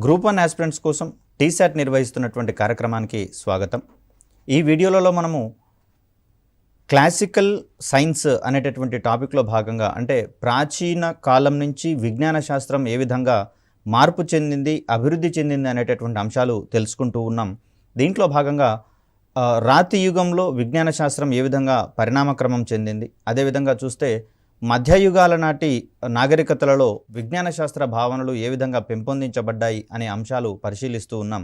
Group 1 aspirants కోసం టీశాట్ నిర్వహిస్తున్నటువంటి కార్యక్రమానికి స్వాగతం. ఈ వీడియోలలో మనము క్లాసికల్ సైన్స్ అనేటటువంటి టాపిక్లో భాగంగా అంటే ప్రాచీన కాలం నుంచి విజ్ఞాన శాస్త్రం ఏ విధంగా మార్పు చెందింది, అభివృద్ధి చెందింది అనేటటువంటి అంశాలు తెలుసుకుంటూ ఉన్నాం. దీంట్లో భాగంగా రాతి యుగంలో విజ్ఞాన శాస్త్రం ఏ విధంగా పరిణామక్రమం చెందింది, అదేవిధంగా చూస్తే మధ్యయుగాల నాటి నాగరికతలలో విజ్ఞాన శాస్త్ర భావనలు ఏ విధంగా పెంపొందించబడ్డాయి అనే అంశాలు పరిశీలిస్తూ ఉన్నాం.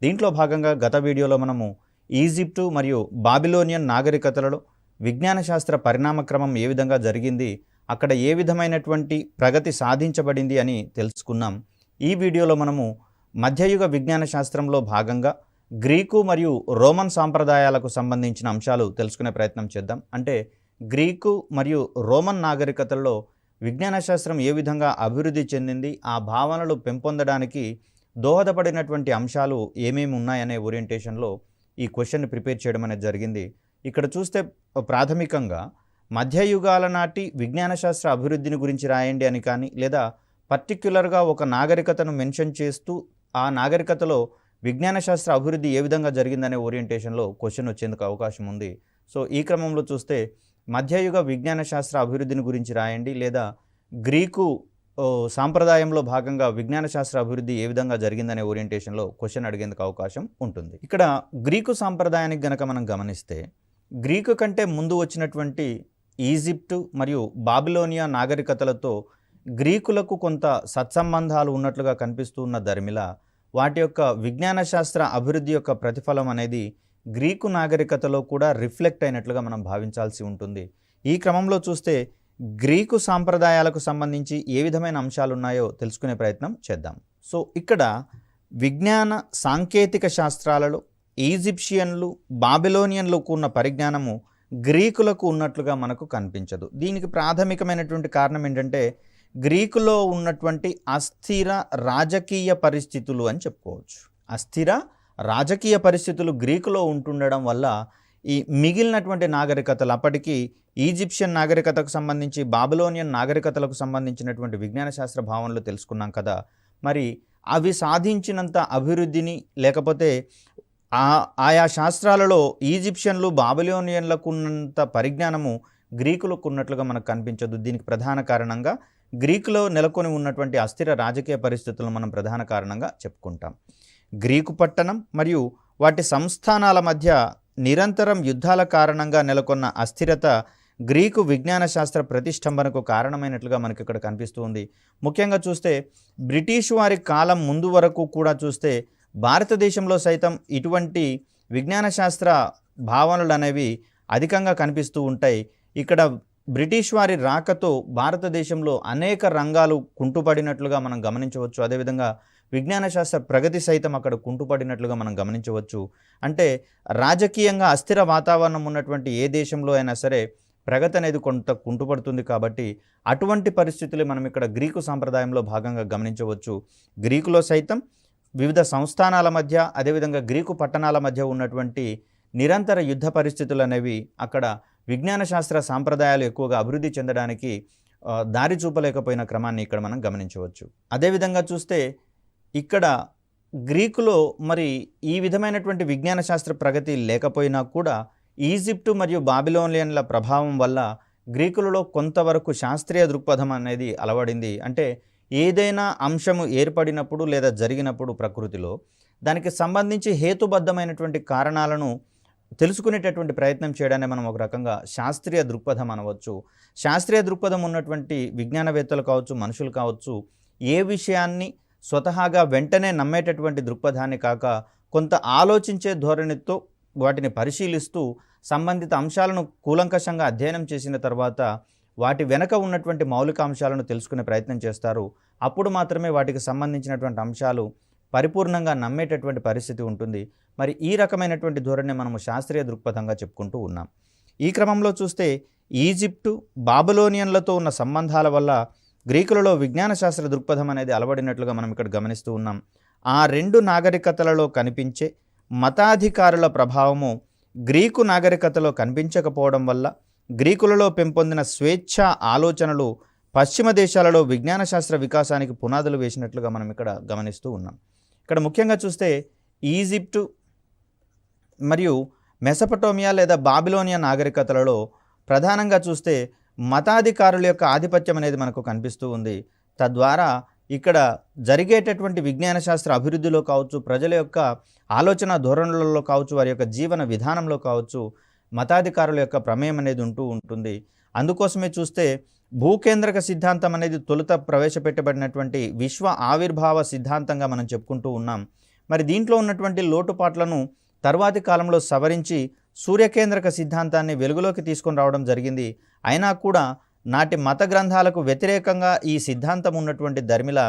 దీంట్లో భాగంగా గత వీడియోలో మనము ఈజిప్టు మరియు బాబిలోనియన్ నాగరికతలలో విజ్ఞాన శాస్త్ర పరిణామక్రమం ఏ విధంగా జరిగింది, అక్కడ ఏ విధమైనటువంటి ప్రగతి సాధించబడింది అని తెలుసుకున్నాం. ఈ వీడియోలో మనము మధ్యయుగ విజ్ఞాన శాస్త్రంలో భాగంగా గ్రీకు మరియు రోమన్ సాంప్రదాయాలకు సంబంధించిన అంశాలు తెలుసుకునే ప్రయత్నం చేద్దాం. అంటే గ్రీకు మరియు రోమన్ నాగరికతల్లో విజ్ఞాన శాస్త్రం ఏ విధంగా అభివృద్ధి చెందింది, ఆ భావనలు పెంపొందడానికి దోహదపడినటువంటి అంశాలు ఏమేమి ఉన్నాయనే ఓరియంటేషన్లో ఈ క్వశ్చన్ని ప్రిపేర్ చేయడం అనేది జరిగింది. ఇక్కడ చూస్తే ప్రాథమికంగా మధ్యయుగాల నాటి విజ్ఞాన శాస్త్ర అభివృద్ధిని గురించి రాయండి అని కానీ, లేదా పర్టిక్యులర్గా ఒక నాగరికతను మెన్షన్ చేస్తూ ఆ నాగరికతలో విజ్ఞాన శాస్త్ర అభివృద్ధి ఏ విధంగా జరిగిందనే ఓరియంటేషన్లో క్వశ్చన్ వచ్చేందుకు అవకాశం ఉంది. సో ఈ క్రమంలో చూస్తే మధ్యయుగ విజ్ఞాన శాస్త్ర అభివృద్ధిని గురించి రాయండి, లేదా గ్రీకు సాంప్రదాయంలో భాగంగా విజ్ఞాన శాస్త్ర అభివృద్ధి ఏ విధంగా జరిగిందనే ఓరియంటేషన్లో క్వశ్చన్ అడిగేందుకు అవకాశం ఉంటుంది. ఇక్కడ గ్రీకు సాంప్రదాయానికి గనక మనం గమనిస్తే, గ్రీకు కంటే ముందు వచ్చినటువంటి ఈజిప్టు మరియు బాబిలోనియా నాగరికతలతో గ్రీకులకు కొంత సత్సంబంధాలు ఉన్నట్లుగా కనిపిస్తూ ఉన్న దరిమిల వాటి యొక్క విజ్ఞాన శాస్త్ర అభివృద్ధి యొక్క ప్రతిఫలం అనేది గ్రీకు నాగరికతలో కూడా రిఫ్లెక్ట్ అయినట్లుగా మనం భావించాల్సి ఉంటుంది. ఈ క్రమంలో చూస్తే గ్రీకు సాంప్రదాయాలకు సంబంధించి ఏ విధమైన అంశాలు ఉన్నాయో తెలుసుకునే ప్రయత్నం చేద్దాం. సో ఇక్కడ విజ్ఞాన సాంకేతిక శాస్త్రాలలో ఈజిప్షియన్లు, బాబిలోనియన్లకు ఉన్న పరిజ్ఞానము గ్రీకులకు ఉన్నట్లుగా మనకు కనిపించదు. దీనికి ప్రాథమికమైనటువంటి కారణం ఏంటంటే గ్రీకులో ఉన్నటువంటి అస్థిర రాజకీయ పరిస్థితులు అని చెప్పుకోవచ్చు. అస్థిర రాజకీయ పరిస్థితులు గ్రీకులో ఉంటుండడం వల్ల ఈ మిగిలినటువంటి నాగరికతలు, అప్పటికి ఈజిప్షియన్ నాగరికతకు సంబంధించి బాబిలోనియన్ నాగరికతలకు సంబంధించినటువంటి విజ్ఞాన శాస్త్ర భావనలు తెలుసుకున్నాం కదా, మరి అవి సాధించినంత అభివృద్ధిని లేకపోతే ఆయా శాస్త్రాలలో ఈజిప్షియన్లు బాబిలోనియన్లకు ఉన్నంత పరిజ్ఞానము గ్రీకులకు ఉన్నట్లుగా మనకు కనిపించదు. దీనికి ప్రధాన కారణంగా గ్రీకులో నెలకొని ఉన్నటువంటి అస్థిర రాజకీయ పరిస్థితులను మనం ప్రధాన కారణంగా చెప్పుకుంటాం. గ్రీకు పట్టణం మరియు వాటి సంస్థానాల మధ్య నిరంతరం యుద్ధాల కారణంగా నెలకొన్న అస్థిరత గ్రీకు విజ్ఞాన శాస్త్ర ప్రతిష్టంభనకు కారణమైనట్లుగా మనకి ఇక్కడ కనిపిస్తూ ఉంది. ముఖ్యంగా చూస్తే బ్రిటిష్ వారి కాలం ముందు వరకు కూడా చూస్తే భారతదేశంలో సైతం ఇటువంటి విజ్ఞాన శాస్త్ర భావనలు అనేవి అధికంగా కనిపిస్తూ ఉంటాయి. ఇక్కడ బ్రిటిష్ వారి రాకతో భారతదేశంలో అనేక రంగాలు కుంటుపడినట్లుగా మనం గమనించవచ్చు. అదేవిధంగా విజ్ఞాన శాస్త్ర ప్రగతి సైతం అక్కడ కుంటుపడినట్లుగా మనం గమనించవచ్చు. అంటే రాజకీయంగా అస్థిర వాతావరణం ఉన్నటువంటి ఏ దేశంలో అయినా సరే ప్రగతి అనేది కొంత కుంటుపడుతుంది. కాబట్టి అటువంటి పరిస్థితులు మనం ఇక్కడ గ్రీకు సాంప్రదాయంలో భాగంగా గమనించవచ్చు. గ్రీకులో సైతం వివిధ సంస్థానాల మధ్య, అదేవిధంగా గ్రీకు పట్టణాల మధ్య ఉన్నటువంటి నిరంతర యుద్ధ పరిస్థితులు అనేవి అక్కడ విజ్ఞాన శాస్త్ర సాంప్రదాయాలు ఎక్కువగా అభివృద్ధి చెందడానికి దారి చూపలేకపోయిన క్రమాన్ని ఇక్కడ మనం గమనించవచ్చు. అదేవిధంగా చూస్తే ఇక్కడ గ్రీకులో మరి ఈ విధమైనటువంటి విజ్ఞాన శాస్త్ర ప్రగతి లేకపోయినా కూడా ఈజిప్టు మరియు బాబిలోనియన్ల ప్రభావం వల్ల గ్రీకులలో కొంతవరకు శాస్త్రీయ దృక్పథం అనేది అలవడింది. అంటే ఏదైనా అంశము ఏర్పడినప్పుడు లేదా జరిగినప్పుడు ప్రకృతిలో దానికి సంబంధించి హేతుబద్ధమైనటువంటి కారణాలను తెలుసుకునేటటువంటి ప్రయత్నం చేయడాన్ని మనం ఒక రకంగా శాస్త్రీయ దృక్పథం అనవచ్చు. శాస్త్రీయ దృక్పథం ఉన్నటువంటి విజ్ఞానవేత్తలు కావచ్చు, మనుషులు కావచ్చు, ఏ విషయాన్ని స్వతహాగా వెంటనే నమ్మేటటువంటి దృక్పథాన్ని కాక కొంత ఆలోచించే ధోరణితో వాటిని పరిశీలిస్తూ సంబంధిత అంశాలను కూలంకషంగా అధ్యయనం చేసిన తర్వాత వాటి వెనక ఉన్నటువంటి మౌలిక అంశాలను తెలుసుకునే ప్రయత్నం చేస్తారు. అప్పుడు మాత్రమే వాటికి సంబంధించినటువంటి అంశాలు పరిపూర్ణంగా నమ్మేటటువంటి పరిస్థితి ఉంటుంది. మరి ఈ రకమైనటువంటి ధోరణి మనము శాస్త్రీయ దృక్పథంగా చెప్పుకుంటూ ఉన్నాం. ఈ క్రమంలో చూస్తే ఈజిప్టు, బాబిలోనియన్లతో ఉన్న సంబంధాల వల్ల గ్రీకులలో విజ్ఞాన శాస్త్ర దృక్పథం అనేది అలవడినట్లుగా మనం ఇక్కడ గమనిస్తూ ఉన్నాం. ఆ రెండు నాగరికతలలో కనిపించే మతాధికారుల ప్రభావము గ్రీకు నాగరికతలో కనిపించకపోవడం వల్ల గ్రీకులలో పెంపొందిన స్వేచ్ఛ ఆలోచనలు పశ్చిమ దేశాలలో విజ్ఞాన శాస్త్ర వికాసానికి పునాదులు వేసినట్లుగా మనం ఇక్కడ గమనిస్తూ ఉన్నాం. ఇక్కడ ముఖ్యంగా చూస్తే ఈజిప్టు మరియు మెసపటోమియా లేదా బాబిలోనియా నాగరికతలలో ప్రధానంగా చూస్తే మతాధికారుల యొక్క ఆధిపత్యం అనేది మనకు కనిపిస్తూ ఉంది. తద్వారా ఇక్కడ జరిగేటటువంటి విజ్ఞాన శాస్త్ర అభివృద్ధిలో కావచ్చు, ప్రజల యొక్క ఆలోచన ధోరణులలో కావచ్చు, వారి యొక్క జీవన విధానంలో కావచ్చు, మతాధికారుల యొక్క ప్రమేయం అనేది ఉంటూ ఉంటుంది. అందుకోసమే చూస్తే భూకేంద్రక సిద్ధాంతం అనేది తొలుత ప్రవేశపెట్టబడినటువంటి విశ్వ ఆవిర్భావ సిద్ధాంతంగా మనం చెప్పుకుంటూ ఉన్నాం. మరి దీంట్లో ఉన్నటువంటి లోటుపాట్లను తర్వాతి కాలంలో సవరించి సూర్యకేంద్రక సిద్ధాంతాన్ని వెలుగులోకి తీసుకొని రావడం జరిగింది. అయినా కూడా నాటి మత గ్రంథాలకు వ్యతిరేకంగా ఈ సిద్ధాంతం ఉన్నటువంటి ధర్మిల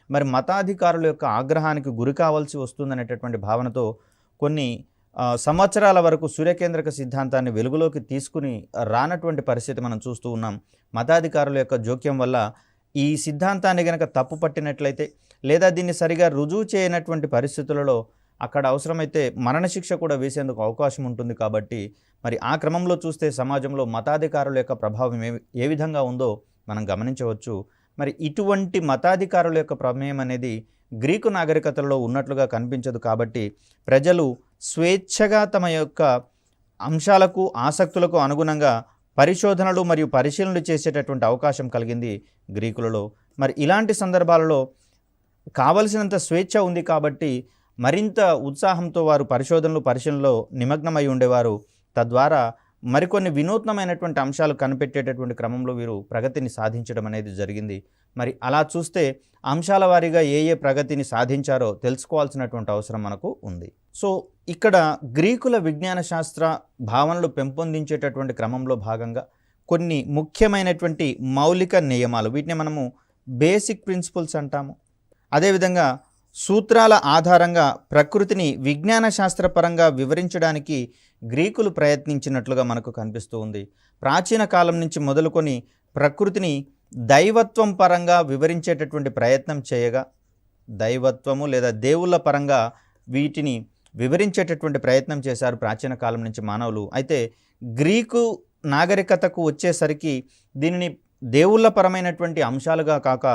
మరి మతాధికారుల యొక్క ఆగ్రహానికి గురి కావాల్సి వస్తుందనేటటువంటి భావనతో కొన్ని సంవత్సరాల వరకు సూర్యకేంద్రక సిద్ధాంతాన్ని వెలుగులోకి తీసుకుని రానటువంటి పరిస్థితి మనం చూస్తూ ఉన్నాం. మతాధికారుల యొక్క జోక్యం వల్ల ఈ సిద్ధాంతాన్ని గనక తప్పు పట్టినట్లయితే లేదా దీన్ని సరిగా రుజువు చేయనటువంటి పరిస్థితులలో అక్కడ అవసరమైతే మరణశిక్ష కూడా వేసేందుకు అవకాశం ఉంటుంది. కాబట్టి మరి ఆ క్రమంలో చూస్తే సమాజంలో మతాధికారుల యొక్క ప్రభావం ఏ విధంగా ఉందో మనం గమనించవచ్చు. మరి ఇటువంటి మతాధికారుల యొక్క ప్రమేయం అనేది గ్రీకు నాగరికతలలో ఉన్నట్లుగా కనిపించదు. కాబట్టి ప్రజలు స్వేచ్ఛగా తమ యొక్క అంశాలకు ఆసక్తులకు అనుగుణంగా పరిశోధనలు మరియు పరిశీలనలు చేసేటటువంటి అవకాశం కలిగింది గ్రీకులలో. మరి ఇలాంటి సందర్భాలలో కావలసినంత స్వేచ్ఛ ఉంది కాబట్టి మరింత ఉత్సాహంతో వారు పరిశీలనలో నిమగ్నమై ఉండేవారు. తద్వారా మరికొన్ని వినూత్నమైనటువంటి అంశాలు కనిపెట్టేటటువంటి క్రమంలో వీరు ప్రగతిని సాధించడం అనేది జరిగింది. మరి అలా చూస్తే అంశాల వారీగా ఏ ప్రగతిని సాధించారో తెలుసుకోవాల్సినటువంటి అవసరం మనకు ఉంది. సో ఇక్కడ గ్రీకుల విజ్ఞాన శాస్త్ర భావనలు పెంపొందించేటటువంటి క్రమంలో భాగంగా కొన్ని ముఖ్యమైనటువంటి మౌలిక నియమాలు, వీటిని మనము బేసిక్ ప్రిన్సిపల్స్ అంటాము. అదేవిధంగా సూత్రాల ఆధారంగా ప్రకృతిని విజ్ఞాన శాస్త్రపరంగా వివరించడానికి గ్రీకులు ప్రయత్నించినట్లుగా మనకు కనిపిస్తూ ఉంది. ప్రాచీన కాలం నుంచి మొదలుకొని ప్రకృతిని దైవత్వం పరంగా వివరించేటటువంటి ప్రయత్నం చేయగా, దైవత్వము లేదా దేవుళ్ళ పరంగా వీటిని వివరించేటటువంటి ప్రయత్నం చేశారు ప్రాచీన కాలం నుంచి మానవులు. అయితే గ్రీకు నాగరికతకు వచ్చేసరికి దీనిని దేవుళ్ళ పరమైనటువంటి అంశాలుగా కాక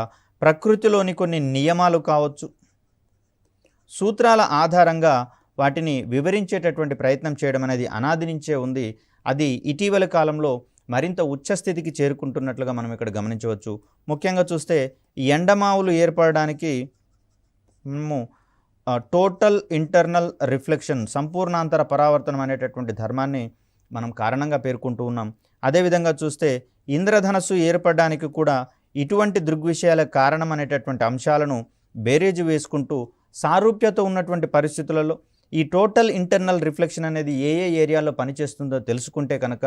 ప్రకృతిలోని కొన్ని నియమాలు కావచ్చు, సూత్రాల ఆధారంగా వాటిని వివరించేటటువంటి ప్రయత్నం చేయడం అనేది అనాది నుంచే ఉంది. అది ఇటీవల కాలంలో మరింత ఉచ్చస్థితికి చేరుకుంటున్నట్లుగా మనం ఇక్కడ గమనించవచ్చు. ముఖ్యంగా చూస్తే ఎండమావులు ఏర్పడడానికి మనము టోటల్ ఇంటర్నల్ రిఫ్లెక్షన్, సంపూర్ణాంతర పరావర్తనం అనేటటువంటి ధర్మాన్ని మనం కారణంగా పేర్కొంటూ ఉన్నాం. అదేవిధంగా చూస్తే ఇంద్రధనస్సు ఏర్పడడానికి కూడా ఇటువంటి దృగ్విషయాల కారణం అనేటటువంటి అంశాలను బేరేజు వేసుకుంటూ సారూప్యత ఉన్నటువంటి పరిస్థితులలో ఈ టోటల్ ఇంటర్నల్ రిఫ్లెక్షన్ అనేది ఏ ఏరియాలో పనిచేస్తుందో తెలుసుకుంటే కనుక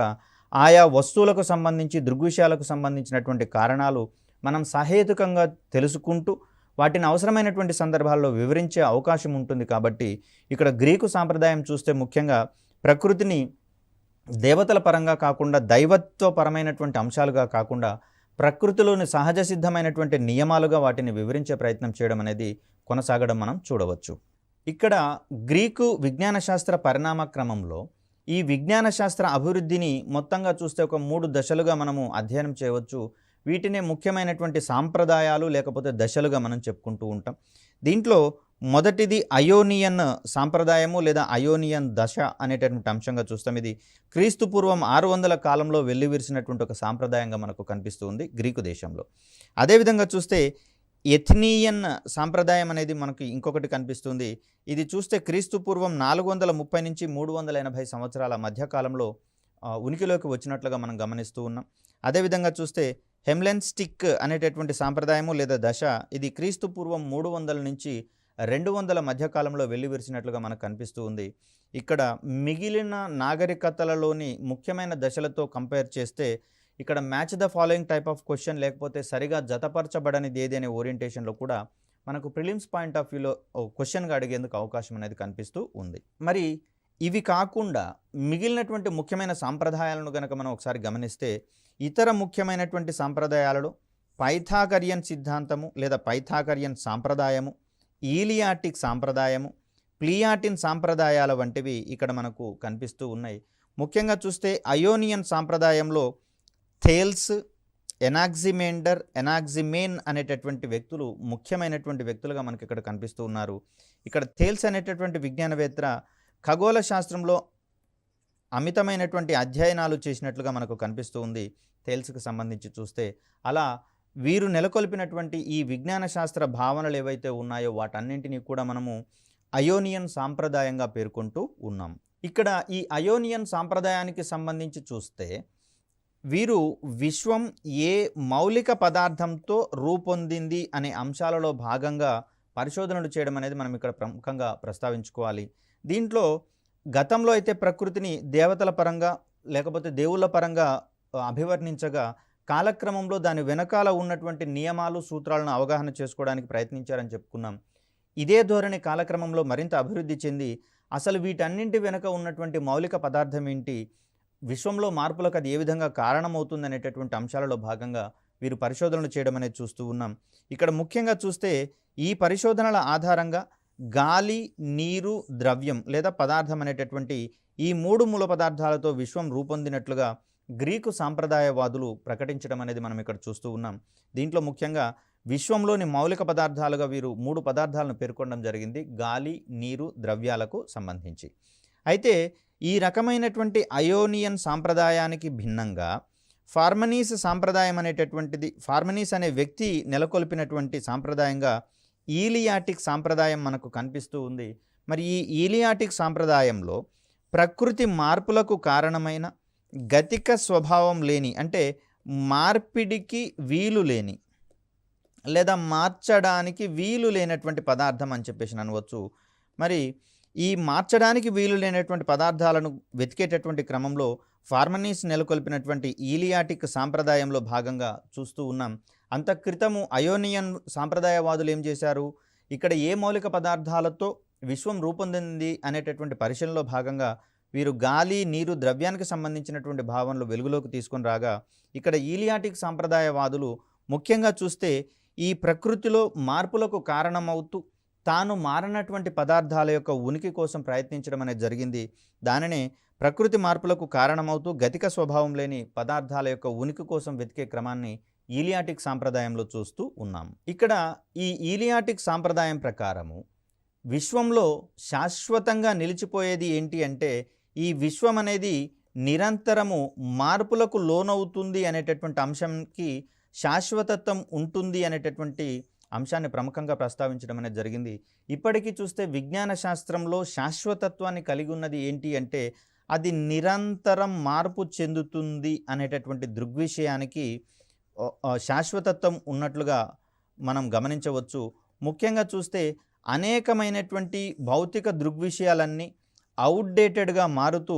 ఆయా వస్తువులకు సంబంధించి దృగ్విషయాలకు సంబంధించినటువంటి కారణాలు మనం సహేతుకంగా తెలుసుకుంటూ వాటిని అవసరమైనటువంటి సందర్భాల్లో వివరించే అవకాశం ఉంటుంది. కాబట్టి ఇక్కడ గ్రీకు సాంప్రదాయం చూస్తే ముఖ్యంగా ప్రకృతిని దేవతల పరంగా కాకుండా దైవత్వపరమైనటువంటి అంశాలుగా కాకుండా ప్రకృతిలోని సహజ సిద్ధమైనటువంటి నియమాలుగా వాటిని వివరించే ప్రయత్నం చేయడం అనేది కొనసాగడం మనం చూడవచ్చు. ఇక్కడ గ్రీకు విజ్ఞాన శాస్త్ర పరిణామ క్రమంలో ఈ విజ్ఞాన శాస్త్ర అభివృద్ధిని మొత్తంగా చూస్తే ఒక 3 దశలుగా మనము అధ్యయనం చేయవచ్చు. వీటినే ముఖ్యమైనటువంటి సాంప్రదాయాలు లేకపోతే దశలుగా మనం చెప్పుకుంటూ ఉంటాం. దీంట్లో మొదటిది అయోనియన్ సాంప్రదాయము లేదా అయోనియన్ దశ అనేటటువంటి అంశంగా చూస్తాం. ఇది క్రీస్తు పూర్వం 600 కాలంలో వెల్లివిరిసినటువంటి ఒక సాంప్రదాయంగా మనకు కనిపిస్తుంది గ్రీకు దేశంలో. అదేవిధంగా చూస్తే ఎథ్నియన్ సాంప్రదాయం అనేది మనకి ఇంకొకటి కనిపిస్తుంది. ఇది చూస్తే క్రీస్తు పూర్వం 430 నుంచి 380 సంవత్సరాల మధ్యకాలంలో ఉనికిలోకి వచ్చినట్లుగా మనం గమనిస్తూ ఉన్నాం. అదేవిధంగా చూస్తే హెమ్లెన్స్టిక్ అనేటటువంటి సాంప్రదాయము లేదా దశ, ఇది క్రీస్తు పూర్వం 300 నుంచి 200 మధ్యకాలంలో వెల్లివిరిసినట్లుగా మనకు కనిపిస్తూ ఉంది. ఇక్కడ మిగిలిన నాగరికతలలోని ముఖ్యమైన దశలతో కంపేర్ చేస్తే ఇక్కడ match the following type of question లేకపోతే సరిగా జతపరచబడనిది ఏది అనే ఓరియంటేషన్లో కూడా మనకు ప్రిలిమ్స్ పాయింట్ ఆఫ్ వ్యూలో క్వశ్చన్గా అడిగేందుకు అవకాశం అనేది కనిపిస్తూ ఉంది. మరి ఇవి కాకుండా మిగిలినటువంటి ముఖ్యమైన సాంప్రదాయాలను కనుక మనం ఒకసారి గమనిస్తే ఇతర ముఖ్యమైనటువంటి సాంప్రదాయాలలో పైథాగరియన్ సిద్ధాంతము లేదా పైథాగరియన్ సాంప్రదాయము, ఈలియాటిక్ సాంప్రదాయము, ప్లియాటిన్ సాంప్రదాయాల వంటివి ఇక్కడ మనకు కనిపిస్తూ ఉన్నాయి. ముఖ్యంగా చూస్తే అయోనియన్ సాంప్రదాయంలో థేల్స్, ఎనాక్సిమేండర్, ఎనాక్సిమేన్ అనేటటువంటి వ్యక్తులు ముఖ్యమైనటువంటి వ్యక్తులుగా మనకి ఇక్కడ కనిపిస్తూ ఉన్నారు. ఇక్కడ థేల్స్ అనేటటువంటి విజ్ఞానవేత్త ఖగోళ శాస్త్రంలో అమితమైనటువంటి అధ్యయనాలు చేసినట్లుగా మనకు కనిపిస్తూ ఉంది థేల్స్కి సంబంధించి చూస్తే. అలా వీరు నెలకొల్పినటువంటి ఈ విజ్ఞాన శాస్త్ర భావనలు ఏవైతే ఉన్నాయో వాటన్నింటినీ కూడా మనము అయోనియన్ సాంప్రదాయంగా పేర్కొంటూ ఉన్నాం. ఇక్కడ ఈ అయోనియన్ సాంప్రదాయానికి సంబంధించి చూస్తే వీరు విశ్వం ఏ మౌలిక పదార్థంతో రూపొందింది అనే అంశాలలో భాగంగా పరిశోధనలు చేయడం అనేది మనం ఇక్కడ ప్రముఖంగా ప్రస్తావించుకోవాలి. దీంట్లో గతంలో అయితే ప్రకృతిని దేవతల పరంగా లేకపోతే దేవుళ్ళ పరంగా అభివర్ణించగా కాలక్రమంలో దాని వెనకాల ఉన్నటువంటి నియమాలు సూత్రాలను అవగాహన చేసుకోవడానికి ప్రయత్నించారని చెప్పుకున్నాం. ఇదే ధోరణి కాలక్రమంలో మరింత అభివృద్ధి చెంది అసలు వీటన్నింటి వెనుక ఉన్నటువంటి మౌలిక పదార్థం ఏంటి, విశ్వంలో మార్పులకు అది ఏ విధంగా కారణమవుతుంది అనేటటువంటి అంశాలలో భాగంగా వీరు పరిశోధనలు చేయడం అనేది చూస్తూ ఉన్నాం. ఇక్కడ ముఖ్యంగా చూస్తే ఈ పరిశోధనల ఆధారంగా గాలి, నీరు, ద్రవ్యం లేదా పదార్థం అనేటటువంటి ఈ 3 మూల పదార్థాలతో విశ్వం రూపొందినట్లుగా గ్రీకు సాంప్రదాయవాదులు ప్రకటించడం అనేది మనం ఇక్కడ చూస్తూ ఉన్నాం. దీంట్లో ముఖ్యంగా విశ్వంలోని మౌలిక పదార్థాలుగా వీరు 3 పదార్థాలను పేర్కొనడం జరిగింది, గాలి, నీరు, ద్రవ్యాలకు సంబంధించి. అయితే ఈ రకమైనటువంటి అయోనియన్ సాంప్రదాయానికి భిన్నంగా ఫార్మనీస్ సాంప్రదాయం అనేటటువంటిది, ఫార్మనీస్ అనే వ్యక్తి నెలకొల్పినటువంటి సాంప్రదాయంగా ఈలియాటిక్ సాంప్రదాయం మనకు కనిపిస్తూ ఉంది. మరి ఈ ఈలియాటిక్ సాంప్రదాయంలో ప్రకృతి మార్పులకు కారణమైన గతిక స్వభావం లేని, అంటే మార్పిడికి వీలు లేని లేదా మార్చడానికి వీలు లేనటువంటి పదార్థం అని చెప్పేసి అనవచ్చు. మరి ఈ మార్చడానికి వీలు లేనటువంటి పదార్థాలను వెతికేటటువంటి క్రమంలో ఫార్మనీస్ నెలకొల్పినటువంటి ఈలియాటిక్ సాంప్రదాయంలో భాగంగా చూస్తూ ఉన్నాం. అంతక్రితము అయోనియన్ సాంప్రదాయవాదులు ఏం చేశారు, ఇక్కడ ఏ మౌలిక పదార్థాలతో విశ్వం రూపొందింది అనేటటువంటి పరిశీలనలో భాగంగా వీరు గాలి, నీరు, ద్రవ్యానికి సంబంధించినటువంటి భావనలు వెలుగులోకి తీసుకొని రాగా ఇక్కడ ఈలియాటిక్ సాంప్రదాయవాదులు ముఖ్యంగా చూస్తే ఈ ప్రకృతిలో మార్పులకు కారణమవుతూ తాను మారినటువంటి పదార్థాల యొక్క ఉనికి కోసం ప్రయత్నించడం అనేది జరిగింది. దానినే ప్రకృతి మార్పులకు కారణమవుతూ గతిక స్వభావం లేని పదార్థాల యొక్క ఉనికి కోసం వెతికే క్రమాన్ని ఈలియాటిక్ సాంప్రదాయంలో చూస్తూ ఉన్నాం. ఇక్కడ ఈ ఈలియాటిక్ సాంప్రదాయం ప్రకారము విశ్వంలో శాశ్వతంగా నిలిచిపోయేది ఏంటి అంటే ఈ విశ్వం అనేది నిరంతరము మార్పులకు లోనవుతుంది అనేటటువంటి అంశంకి శాశ్వతత్వం ఉంటుంది అనేటటువంటి అంశాన్ని ప్రముఖంగా ప్రస్తావించడం అనేది జరిగింది. ఇప్పటికీ చూస్తే విజ్ఞాన శాస్త్రంలో శాశ్వతత్వాన్ని కలిగి ఉన్నది ఏంటి అంటే అది నిరంతరం మార్పు చెందుతుంది అనేటటువంటి దృగ్విషయానికి శాశ్వతత్వం ఉన్నట్లుగా మనం గమనించవచ్చు. ముఖ్యంగా చూస్తే అనేకమైనటువంటి భౌతిక దృగ్విషయాలన్నీ అవుట్డేటెడ్గా మారుతూ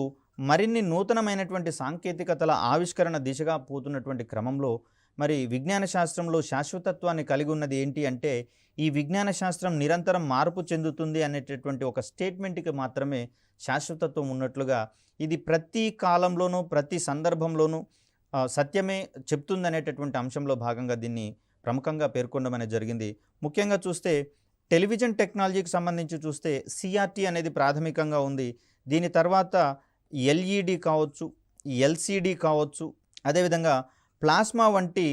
మరిన్ని నూతనమైనటువంటి సాంకేతికతల ఆవిష్కరణ దిశగా పోతున్నటువంటి క్రమంలో మరి విజ్ఞాన శాస్త్రంలో శాశ్వతత్వాన్ని కలిగి ఉన్నది ఏంటి అంటే ఈ విజ్ఞాన శాస్త్రం నిరంతరం మార్పు చెందుతుంది అనేటటువంటి ఒక స్టేట్మెంట్కి మాత్రమే శాశ్వతత్వం ఉన్నట్లుగా, ఇది ప్రతి కాలంలోనూ ప్రతి సందర్భంలోనూ సత్యమే చెప్తుందనేటటువంటి అంశంలో భాగంగా దీన్ని ప్రముఖంగా పేర్కొనడం అనేది జరిగింది. ముఖ్యంగా చూస్తే టెలివిజన్ టెక్నాలజీకి సంబంధించి చూస్తే సిఆర్టీ అనేది ప్రాథమికంగా ఉంది. దీని తర్వాత ఎల్ఈడి కావచ్చు, ఎల్సిడి కావచ్చు, అదేవిధంగా ప్లాస్మా వంటి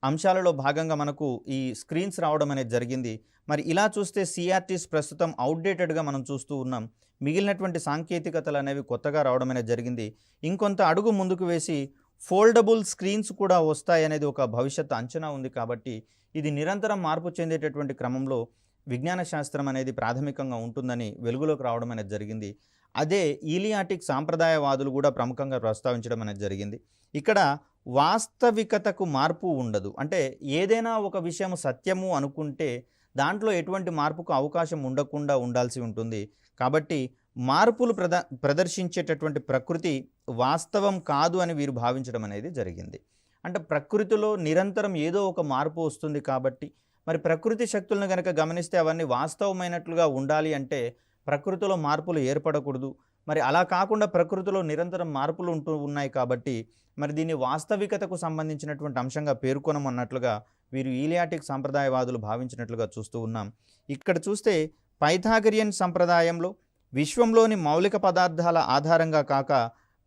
అంశాలలో భాగంగా మనకు ఈ స్క్రీన్స్ రావడం అనేది జరిగింది. మరి ఇలా చూస్తే సిఆర్టీస్ ప్రస్తుతం అవుట్డేటెడ్గా మనం చూస్తూ ఉన్నాం. మిగిలినటువంటి సాంకేతికతలు అనేవి కొత్తగా రావడం అనేది జరిగింది. ఇంకొంత అడుగు ముందుకు వేసి ఫోల్డబుల్ స్క్రీన్స్ కూడా వస్తాయనేది ఒక భవిష్యత్ అంచనా ఉంది. కాబట్టి ఇది నిరంతరం మార్పు చెందేటటువంటి క్రమంలో విజ్ఞాన శాస్త్రం అనేది ప్రాథమికంగా ఉంటుందని వెలుగులోకి రావడం అనేది జరిగింది. అదే ఈలియాటిక్ సాంప్రదాయవాదులు కూడా ప్రముఖంగా ప్రస్తావించడం అనేది జరిగింది. ఇక్కడ వాస్తవికతకు మార్పు ఉండదు. అంటే ఏదైనా ఒక విషయం సత్యము అనుకుంటే దాంట్లో ఎటువంటి మార్పుకు అవకాశం ఉండకుండా ఉండాల్సి ఉంటుంది. కాబట్టి మార్పులు ప్రదర్శించేటటువంటి ప్రకృతి వాస్తవం కాదు అని వీరు భావించడం అనేది జరిగింది. అంటే ప్రకృతిలో నిరంతరం ఏదో ఒక మార్పు వస్తుంది కాబట్టి మరి ప్రకృతి శక్తులను కనుక గమనిస్తే అవన్నీ వాస్తవమైనట్లుగా ఉండాలి అంటే ప్రకృతిలో మార్పులు ఏర్పడకూడదు. మరి అలా కాకుండా ప్రకృతిలో నిరంతరం మార్పులు ఉంటూ ఉన్నాయి కాబట్టి మరి దీన్ని వాస్తవికతకు సంబంధించినటువంటి అంశంగా పేర్కొనమన్నట్లుగా వీరు ఈలియాటిక్ సాంప్రదాయవాదులు భావించినట్లుగా చూస్తూ ఉన్నాం. ఇక్కడ చూస్తే పైథాగరియన్ సంప్రదాయంలో విశ్వంలోని మౌలిక పదార్థాల ఆధారంగా కాక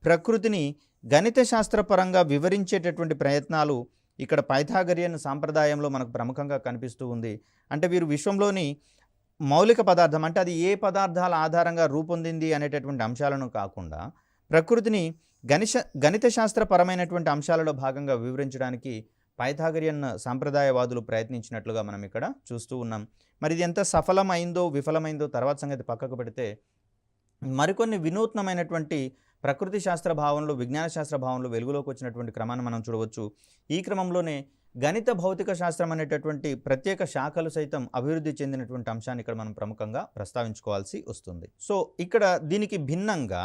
ప్రకృతిని గణిత శాస్త్రపరంగా వివరించేటటువంటి ప్రయత్నాలు ఇక్కడ పైథాగరియన్ సాంప్రదాయంలో మనకు ప్రముఖంగా కనిపిస్తూ ఉంది. అంటే వీరు విశ్వంలోని మౌలిక పదార్థం అంటే అది ఏ పదార్థాల ఆధారంగా రూపొందింది అనేటటువంటి అంశాలను కాకుండా ప్రకృతిని గణిత శాస్త్రపరమైనటువంటి అంశాలలో భాగంగా వివరించడానికి పైథాగరియన్ సాంప్రదాయవాదులు ప్రయత్నించినట్లుగా మనం ఇక్కడ చూస్తూ ఉన్నాం. మరి ఇది ఎంత సఫలమైందో విఫలమైందో తర్వాత సంగతి పక్కకు పెడితే మరికొన్ని వినూత్నమైనటువంటి ప్రకృతి శాస్త్ర భావనలు విజ్ఞాన శాస్త్ర భావనలు వెలుగులోకి వచ్చినటువంటి క్రమాన్ని మనం చూడవచ్చు. ఈ క్రమంలోనే గణిత భౌతిక శాస్త్రం అనేటటువంటి ప్రత్యేక శాఖలు సైతం అభివృద్ధి చెందినటువంటి అంశాన్ని ఇక్కడ మనం ప్రముఖంగా ప్రస్తావించుకోవాల్సి వస్తుంది. సో ఇక్కడ దీనికి భిన్నంగా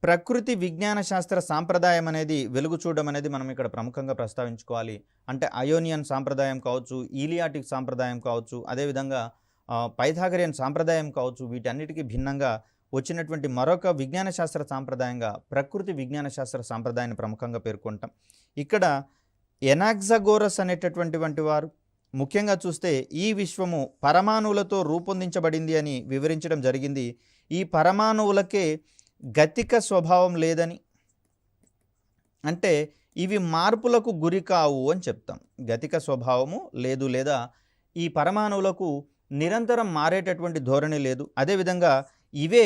ప్రకృతి విజ్ఞాన శాస్త్ర సాంప్రదాయం అనేది వెలుగు చూడడం అనేది మనం ఇక్కడ ప్రముఖంగా ప్రస్తావించుకోవాలి. అంటే అయోనియన్ సాంప్రదాయం కావచ్చు, ఈలియాటిక్ సాంప్రదాయం కావచ్చు, అదేవిధంగా పైథాగరియన్ సాంప్రదాయం కావచ్చు, వీటన్నిటికీ భిన్నంగా వచ్చినటువంటి మరొక విజ్ఞాన శాస్త్ర సాంప్రదాయంగా ప్రకృతి విజ్ఞాన శాస్త్ర సాంప్రదాయాన్ని ప్రముఖంగా పేర్కొంటాం. ఇక్కడ ఎనాక్సాగోరస్ అనేటటువంటి వారు ముఖ్యంగా చూస్తే ఈ విశ్వము పరమాణువులతో రూపొందించబడింది అని వివరించడం జరిగింది. ఈ పరమాణువులకే గతిక స్వభావం లేదని, అంటే ఇవి మార్పులకు గురి కావు అని చెప్తాం. గతిక స్వభావము లేదు, లేదా ఈ పరమాణువులకు నిరంతరం మారేటటువంటి ధోరణి లేదు. అదేవిధంగా ఇవే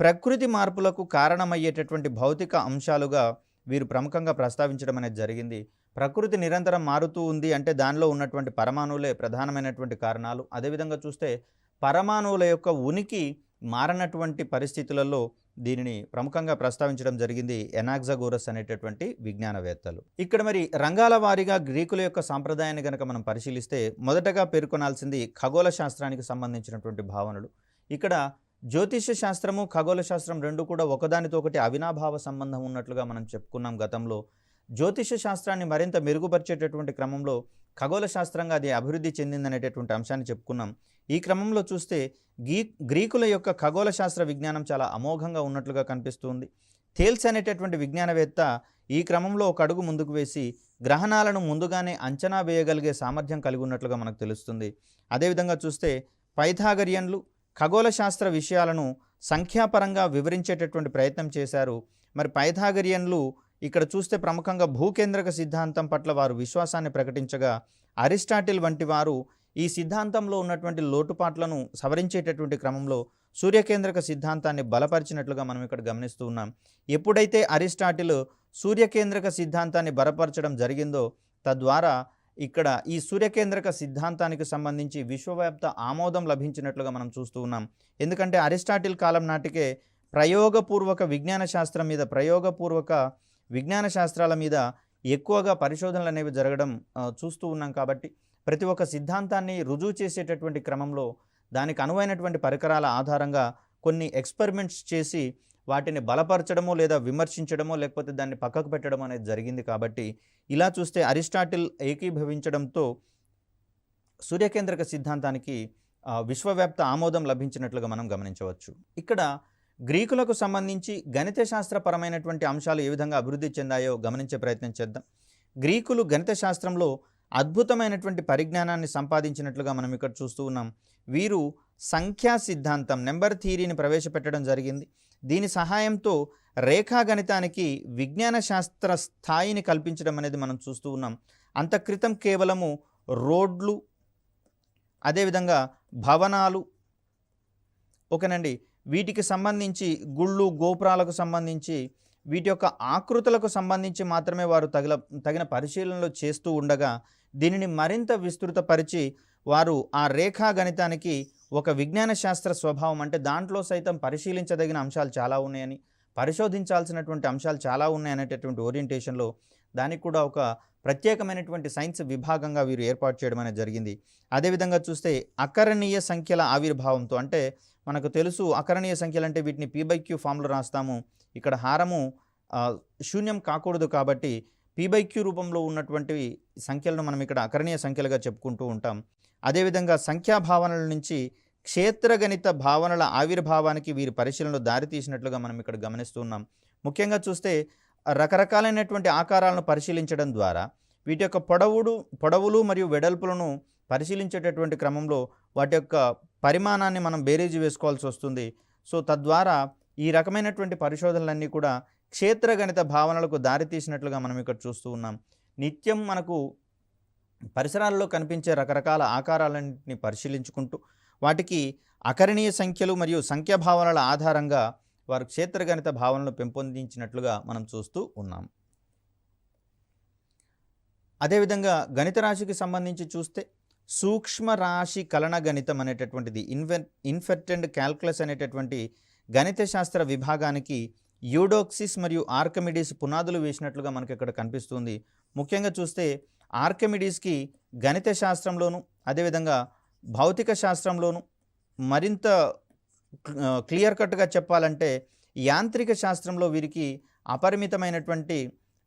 ప్రకృతి మార్పులకు కారణమయ్యేటటువంటి భౌతిక అంశాలుగా వీరు ప్రముఖంగా ప్రస్తావించడం అనేది జరిగింది. ప్రకృతి నిరంతరం మారుతూ ఉంది అంటే దానిలో ఉన్నటువంటి పరమాణువులే ప్రధానమైనటువంటి కారణాలు. అదేవిధంగా చూస్తే పరమాణువుల యొక్క ఉనికి మారనటువంటి పరిస్థితులలో దీనిని ప్రముఖంగా ప్రస్తావించడం జరిగింది ఎనాక్సాగోరస్ అనేటటువంటి విజ్ఞానవేత్తలు. ఇక్కడ మరి రంగాల వారీగా గ్రీకుల యొక్క సాంప్రదాయాన్ని కనుక మనం పరిశీలిస్తే మొదటగా పేర్కొనాల్సింది ఖగోళ శాస్త్రానికి సంబంధించినటువంటి భావనలు. ఇక్కడ జ్యోతిష శాస్త్రము ఖగోళ శాస్త్రం రెండు కూడా ఒకదానితో ఒకటి అవినాభావ సంబంధం ఉన్నట్లుగా మనం చెప్పుకున్నాం గతంలో. జ్యోతిష శాస్త్రాన్ని మరింత మెరుగుపరిచేటటువంటి క్రమంలో ఖగోళ శాస్త్రంగా అది అభివృద్ధి చెందిందనేటటువంటి అంశాన్ని చెప్పుకున్నాం. ఈ క్రమంలో చూస్తే గ్రీకుల యొక్క ఖగోళ శాస్త్ర విజ్ఞానం చాలా అమోఘంగా ఉన్నట్లుగా కనిపిస్తుంది. థేల్స్ అనేటటువంటి విజ్ఞానవేత్త ఈ క్రమంలో ఒక అడుగు ముందుకు వేసి గ్రహణాలను ముందుగానే అంచనా వేయగలిగే సామర్థ్యం కలిగి ఉన్నట్లుగా మనకు తెలుస్తుంది. అదేవిధంగా చూస్తే పైథాగరియన్లు ఖగోళ శాస్త్ర విషయాలను సంఖ్యాపరంగా వివరించేటటువంటి ప్రయత్నం చేశారు. మరి పైథాగరియన్లు ఇక్కడ చూస్తే ప్రముఖంగా భూకేంద్రక సిద్ధాంతం పట్ల వారు విశ్వాసాన్ని ప్రకటించగా, అరిస్టాటిల్ వంటి వారు ఈ సిద్ధాంతంలో ఉన్నటువంటి లోటుపాట్లను సవరించేటటువంటి క్రమంలో సూర్యకేంద్రక సిద్ధాంతాన్ని బలపరిచినట్లుగా మనం ఇక్కడ గమనిస్తూ ఉన్నాం. ఎప్పుడైతే అరిస్టాటిల్ సూర్యకేంద్రక సిద్ధాంతాన్ని బలపరచడం జరిగిందో తద్వారా ఇక్కడ ఈ సూర్యకేంద్రక సిద్ధాంతానికి సంబంధించి విశ్వవ్యాప్త ఆమోదం లభించినట్లుగా మనం చూస్తూ ఉన్నాం. ఎందుకంటే అరిస్టాటిల్ కాలం నాటికే ప్రయోగపూర్వక విజ్ఞాన శాస్త్రం మీద, ప్రయోగపూర్వక విజ్ఞాన శాస్త్రాల మీద ఎక్కువగా పరిశోధనలు అనేవి జరగడం చూస్తూ ఉన్నాం. కాబట్టి ప్రతి ఒక్క సిద్ధాంతాన్ని రుజువు చేసేటటువంటి క్రమంలో దానికి అనువైనటువంటి పరికరాల ఆధారంగా కొన్ని ఎక్స్పెరిమెంట్స్ చేసి వాటిని బలపరచడమో లేదా విమర్శించడమో లేకపోతే దాన్ని పక్కకు పెట్టడం అనేది జరిగింది. కాబట్టి ఇలా చూస్తే అరిస్టాటిల్ ఏకీభవించడంతో సూర్యకేంద్రక సిద్ధాంతానికి విశ్వవ్యాప్త ఆమోదం లభించినట్లుగా మనం గమనించవచ్చు. ఇక్కడ గ్రీకులకు సంబంధించి గణిత శాస్త్రపరమైనటువంటి అంశాలు ఏ విధంగా అభివృద్ధి చెందాయో గమనించే ప్రయత్నం చేద్దాం. గ్రీకులు గణిత శాస్త్రంలో అద్భుతమైనటువంటి పరిజ్ఞానాన్ని సంపాదించినట్లుగా మనం ఇక్కడ చూస్తూ ఉన్నాం. వీరు సంఖ్యా సిద్ధాంతం, నెంబర్ థియరీని ప్రవేశపెట్టడం జరిగింది. దీని సహాయంతో రేఖాగణితానికి విజ్ఞాన శాస్త్ర స్థాయిని కల్పించడం అనేది మనం చూస్తూ ఉన్నాం. అంత క్రితం కేవలము రోడ్లు, అదేవిధంగా భవనాలు, ఓకేనండి, వీటికి సంబంధించి గుళ్ళు గోపురాలకు సంబంధించి వీటి యొక్క ఆకృతులకు సంబంధించి మాత్రమే వారు తగిన పరిశీలనలు చేస్తూ ఉండగా దీనిని మరింత విస్తృతపరిచి వారు ఆ రేఖా గణితానికి ఒక విజ్ఞాన శాస్త్ర స్వభావం, అంటే దాంట్లో సైతం పరిశీలించదగిన అంశాలు చాలా ఉన్నాయని, పరిశోధించాల్సినటువంటి అంశాలు చాలా ఉన్నాయనేటటువంటి ఓరియంటేషన్లో దానికి కూడా ఒక ప్రత్యేకమైనటువంటి సైన్స్ విభాగంగా వీరు ఏర్పాటు చేయడం అనేది జరిగింది. అదేవిధంగా చూస్తే అకరణీయ సంఖ్యల ఆవిర్భావంతో, అంటే మనకు తెలుసు అకరణీయ సంఖ్యలు అంటే వీటిని P/Q ఫామ్లో రాస్తాము. ఇక్కడ హారము శూన్యం కాకూడదు కాబట్టి P/Q రూపంలో ఉన్నటువంటి సంఖ్యలను మనం ఇక్కడ అకరణీయ సంఖ్యలుగా చెప్పుకుంటూ ఉంటాం. అదేవిధంగా సంఖ్యాభావనల నుంచి క్షేత్రగణిత భావనల ఆవిర్భావానికి వీరి పరిశీలనలో దారితీసినట్లుగా మనం ఇక్కడ గమనిస్తున్నాం. ముఖ్యంగా చూస్తే రకరకాలైనటువంటి ఆకారాలను పరిశీలించడం ద్వారా వీటి యొక్క పొడవులు మరియు వెడల్పులను పరిశీలించేటటువంటి క్రమంలో వాటి యొక్క పరిమాణాన్ని మనం బేరీజు వేసుకోవాల్సి వస్తుంది. సో తద్వారా ఈ రకమైనటువంటి పరిశోధనలన్నీ కూడా క్షేత్రగణిత భావనలకు దారితీసినట్లుగా మనం ఇక్కడ చూస్తూ ఉన్నాం. నిత్యం మనకు పరిసరాల్లో కనిపించే రకరకాల ఆకారాలన్నింటినీ పరిశీలించుకుంటూ వాటికి అకరణీయ సంఖ్యలు మరియు సంఖ్యాభావనల ఆధారంగా వారు క్షేత్రగణిత భావనలు పెంపొందించినట్లుగా మనం చూస్తూ ఉన్నాం. అదేవిధంగా గణిత రాశికి సంబంధించి చూస్తే సూక్ష్మ రాశి కలన గణితం అనేటటువంటిది ఇన్ఫెర్టెండ్ క్యాల్కులస్ అనేటటువంటి గణిత శాస్త్ర విభాగానికి యూడోక్సిస్ మరియు ఆర్కిమిడీస్ పునాదులు వేసినట్లుగా మనకి ఇక్కడ కనిపిస్తుంది. ముఖ్యంగా చూస్తే ఆర్కిమిడీస్కి గణిత శాస్త్రంలోను అదేవిధంగా భౌతిక శాస్త్రంలోను మరింత క్లియర్ కట్గా చెప్పాలంటే యాంత్రిక శాస్త్రంలో వీరికి అపరిమితమైనటువంటి